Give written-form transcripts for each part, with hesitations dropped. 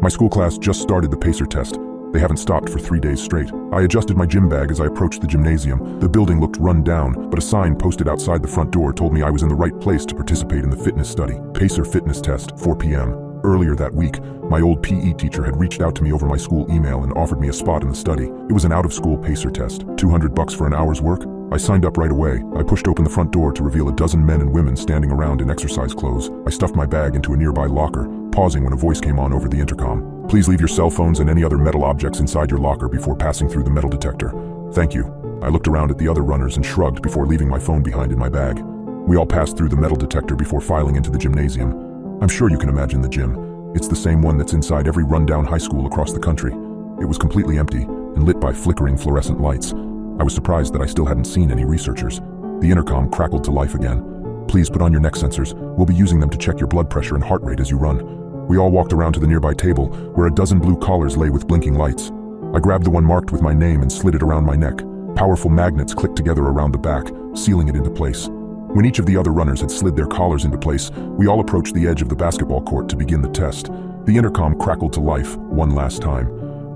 My school class just started the pacer test. They haven't stopped for 3 days straight. I adjusted my gym bag as I approached the gymnasium. The building looked run down, but a sign posted outside the front door told me I was in the right place to participate in the fitness study. Pacer fitness test, 4 p.m. Earlier that week, my old PE teacher had reached out to me over my school email and offered me a spot in the study. It was an out-of-school pacer test, $200 for an hour's work. I signed up right away. I pushed open the front door to reveal a dozen men and women standing around in exercise clothes. I stuffed my bag into a nearby locker, pausing when a voice came on over the intercom. Please leave your cell phones and any other metal objects inside your locker before passing through the metal detector. Thank you. I looked around at the other runners and shrugged before leaving my phone behind in my bag. We all passed through the metal detector before filing into the gymnasium. I'm sure you can imagine the gym. It's the same one that's inside every rundown high school across the country. It was completely empty and lit by flickering fluorescent lights. I was surprised that I still hadn't seen any researchers. The intercom crackled to life again. Please put on your neck sensors. We'll be using them to check your blood pressure and heart rate as you run. We all walked around to the nearby table, where a dozen blue collars lay with blinking lights. I grabbed the one marked with my name and slid it around my neck. Powerful magnets clicked together around the back, sealing it into place. When each of the other runners had slid their collars into place, we all approached the edge of the basketball court to begin the test. The intercom crackled to life one last time.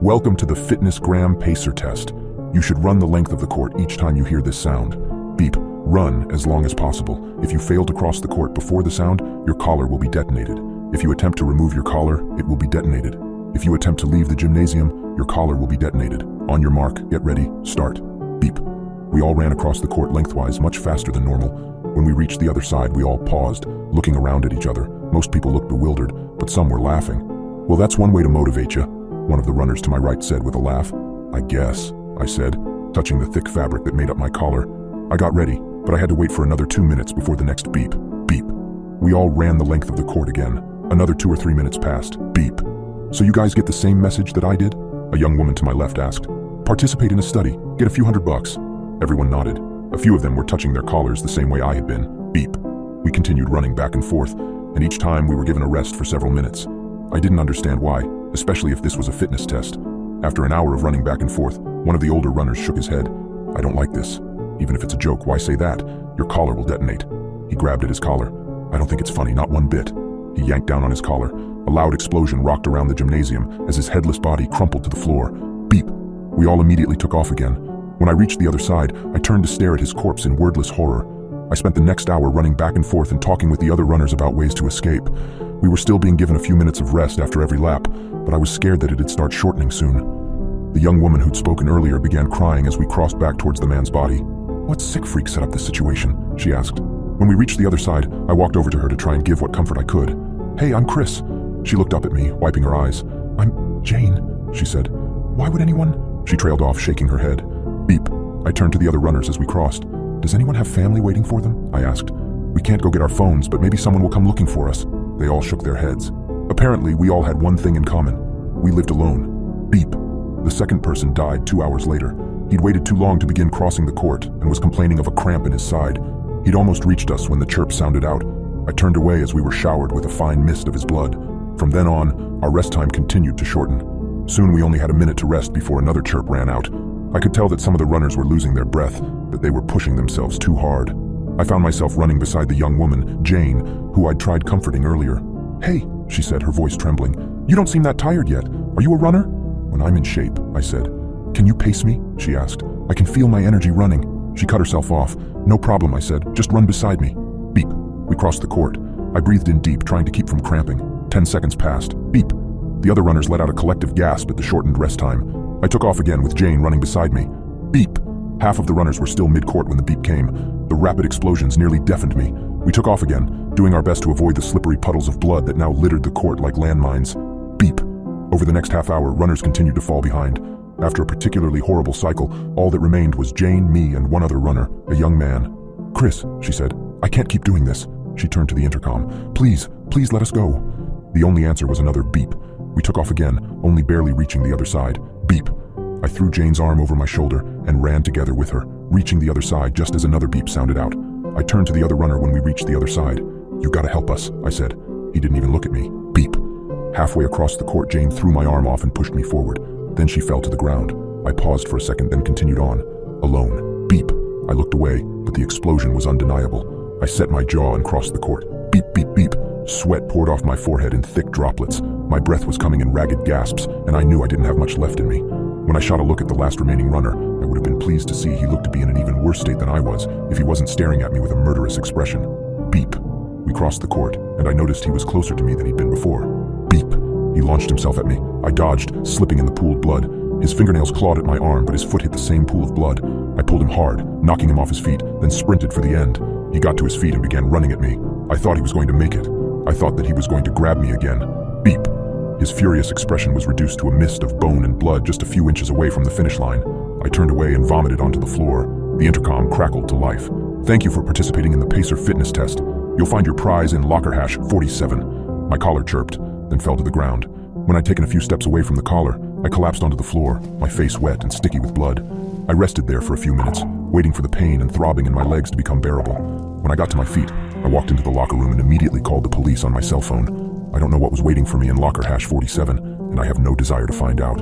Welcome to the Fitness Gram Pacer Test. You should run the length of the court each time you hear this sound. Beep. Run as long as possible. If you fail to cross the court before the sound, your collar will be detonated. If you attempt to remove your collar, it will be detonated. If you attempt to leave the gymnasium, your collar will be detonated. On your mark, get ready, start. Beep. We all ran across the court lengthwise, much faster than normal. When we reached the other side, we all paused, looking around at each other. Most people looked bewildered, but some were laughing. Well, that's one way to motivate you, one of the runners to my right said with a laugh. I guess, I said, touching the thick fabric that made up my collar. I got ready, but I had to wait for another 2 minutes before the next beep. Beep. We all ran the length of the court again. Another 2 or 3 minutes passed. Beep. So you guys get the same message that I did? A young woman to my left asked. Participate in a study, get a few $100. Everyone nodded. A few of them were touching their collars the same way I had been. Beep. We continued running back and forth, and each time we were given a rest for several minutes. I didn't understand why, especially if this was a fitness test. After an hour of running back and forth, one of the older runners shook his head. I don't like this. Even if it's a joke, why say that? Your collar will detonate. He grabbed at his collar. I don't think it's funny, not one bit. He yanked down on his collar. A loud explosion rocked around the gymnasium as his headless body crumpled to the floor. Beep. We all immediately took off again. When I reached the other side, I turned to stare at his corpse in wordless horror. I spent the next hour running back and forth and talking with the other runners about ways to escape. We were still being given a few minutes of rest after every lap, but I was scared that it'd start shortening soon. The young woman who'd spoken earlier began crying as we crossed back towards the man's body. What sick freak set up this situation? She asked. When we reached the other side, I walked over to her to try and give what comfort I could. Hey, I'm Chris. She looked up at me, wiping her eyes. I'm Jane, she said. Why would anyone? She trailed off, shaking her head. Beep. I turned to the other runners as we crossed. Does anyone have family waiting for them? I asked. We can't go get our phones, but maybe someone will come looking for us. They all shook their heads. Apparently, we all had one thing in common. We lived alone. Beep. The second person died 2 hours later. He'd waited too long to begin crossing the court and was complaining of a cramp in his side. He'd almost reached us when the chirp sounded out. I turned away as we were showered with a fine mist of his blood. From then on, our rest time continued to shorten. Soon we only had a minute to rest before another chirp ran out. I could tell that some of the runners were losing their breath, that they were pushing themselves too hard. I found myself running beside the young woman, Jane, who I'd tried comforting earlier. Hey, she said, her voice trembling. You don't seem that tired yet. Are you a runner? When I'm in shape, I said. Can you pace me? She asked. I can feel my energy running. She cut herself off. No problem, I said. Just run beside me. Beep. We crossed the court. I breathed in deep, trying to keep from cramping. 10 seconds passed. Beep. The other runners let out a collective gasp at the shortened rest time. I took off again with Jane running beside me. Beep. Half of the runners were still mid-court when the beep came. The rapid explosions nearly deafened me. We took off again, doing our best to avoid the slippery puddles of blood that now littered the court like landmines. Beep. Over the next half hour, runners continued to fall behind. After a particularly horrible cycle, all that remained was Jane, me, and one other runner, a young man. Chris, she said, I can't keep doing this. She turned to the intercom. Please let us go. The only answer was another beep. We took off again, only barely reaching the other side. Beep. I threw Jane's arm over my shoulder and ran together with her, reaching the other side just as another beep sounded out. I turned to the other runner when we reached the other side. You gotta help us, I said. He didn't even look at me. Beep. Halfway across the court, Jane threw my arm off and pushed me forward. Then she fell to the ground. I paused for a second, then continued on. Alone. Beep. I looked away, but the explosion was undeniable. I set my jaw and crossed the court. Beep, beep, beep. Sweat poured off my forehead in thick droplets. My breath was coming in ragged gasps, and I knew I didn't have much left in me. When I shot a look at the last remaining runner, I would have been pleased to see he looked to be in an even worse state than I was, if he wasn't staring at me with a murderous expression. Beep. We crossed the court, and I noticed he was closer to me than he'd been before. Beep. He launched himself at me. I dodged, slipping in the pooled blood. His fingernails clawed at my arm, but his foot hit the same pool of blood. I pulled him hard, knocking him off his feet, then sprinted for the end. He got to his feet and began running at me. I thought he was going to make it. I thought that he was going to grab me again. Beep. His furious expression was reduced to a mist of bone and blood just a few inches away from the finish line. I turned away and vomited onto the floor. The intercom crackled to life. "Thank you for participating in the Pacer fitness test. You'll find your prize in locker hash 47. My collar chirped, then fell to the ground. When I'd taken a few steps away from the collar, I collapsed onto the floor, my face wet and sticky with blood. I rested there for a few minutes, waiting for the pain and throbbing in my legs to become bearable. When I got to my feet, I walked into the locker room and immediately called the police on my cell phone. I don't know what was waiting for me in locker hash 47, and I have no desire to find out.